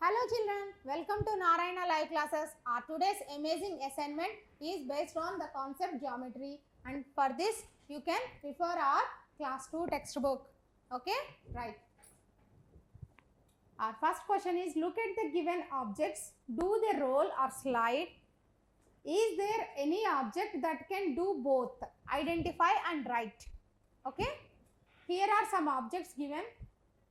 Hello children, welcome to Narayana Live Classes. Our today's amazing assignment is based on the concept geometry, and for this you can refer our class 2 textbook. Okay, right. Our first question is, look at the given objects. Do they roll or slide? Is there any object that can do both? Identify and write. Okay, here are some objects given.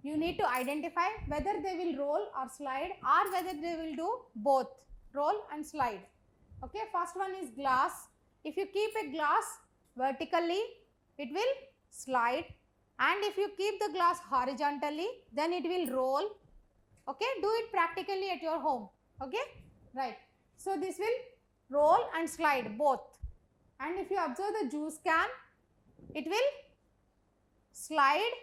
You need to identify whether they will roll or slide, or whether they will do both, roll and slide. Okay, first one is glass. If you keep a glass vertically, it will slide, and if you keep the glass horizontally, then it will roll. Okay, do it practically at your home. Okay, right. So this will roll and slide both. And if you observe the juice can, it will slide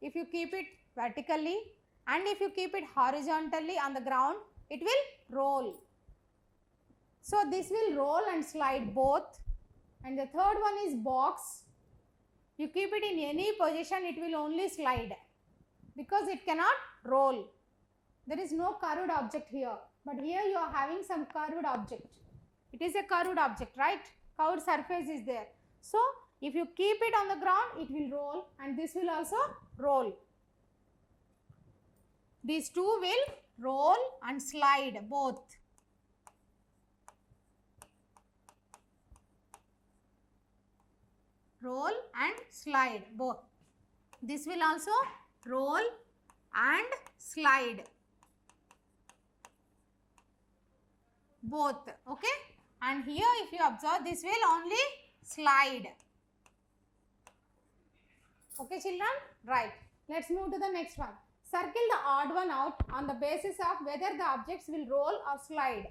if you keep it vertically, and if you keep it horizontally on the ground, it will roll. So this will roll and slide both. And the third one is box. You keep it in any position, it will only slide because it cannot roll. There is no curved object here, but here you are having some curved object. It is a curved object, right? Curved surface is there. So if you keep it on the ground, it will roll, and this will also roll. These two will roll and slide both. Roll and slide both. This will also roll and slide both. Okay, and here if you observe, this will only slide. Okay children, right. Let's move to the next one. Circle the odd one out on the basis of whether the objects will roll or slide.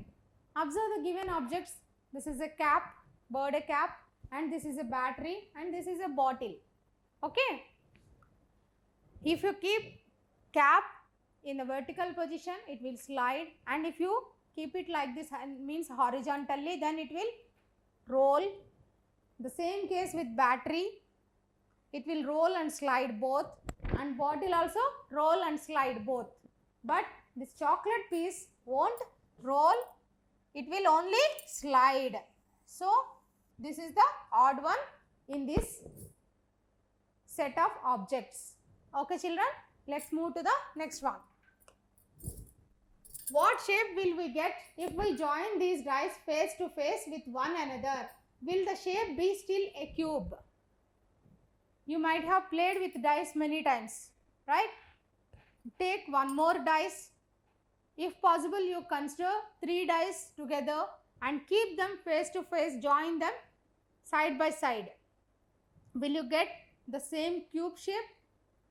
Observe the given objects. This is a cap, birthday cap, and this is a battery, and this is a bottle. Okay. If you keep cap in the vertical position, it will slide, and if you keep it like this, means horizontally, then it will roll. The same case with battery. It will roll and slide both, and bottle also roll and slide both. But this chocolate piece won't roll, it will only slide. So this is the odd one in this set of objects. Okay children, let's move to the next one. What shape will we get if we join these dice face to face with one another? Will the shape be still a cube? You might have played with dice many times, right? Take one more dice. If possible, you consider 3 dice together and keep them face to face, join them side by side. Will you get the same cube shape,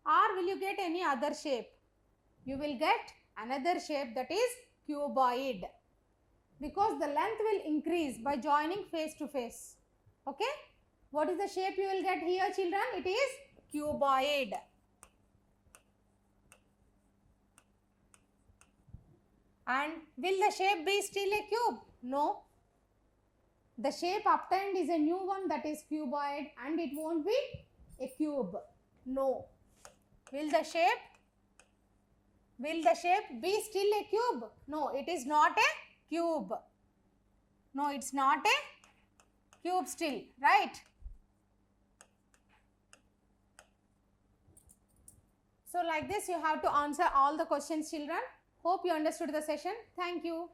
or will you get any other shape? You will get another shape, that is cuboid, because the length will increase by joining face to face. Okay? What is the shape you will get here children? It is cuboid. And will the shape be still a cube? No. The shape obtained is a new one, that is cuboid, and it won't be a cube. No. Will the shape be still a cube? No, it is not a cube. No, it's not a cube still, right? So like this you have to answer all the questions children. Hope you understood the session. Thank you.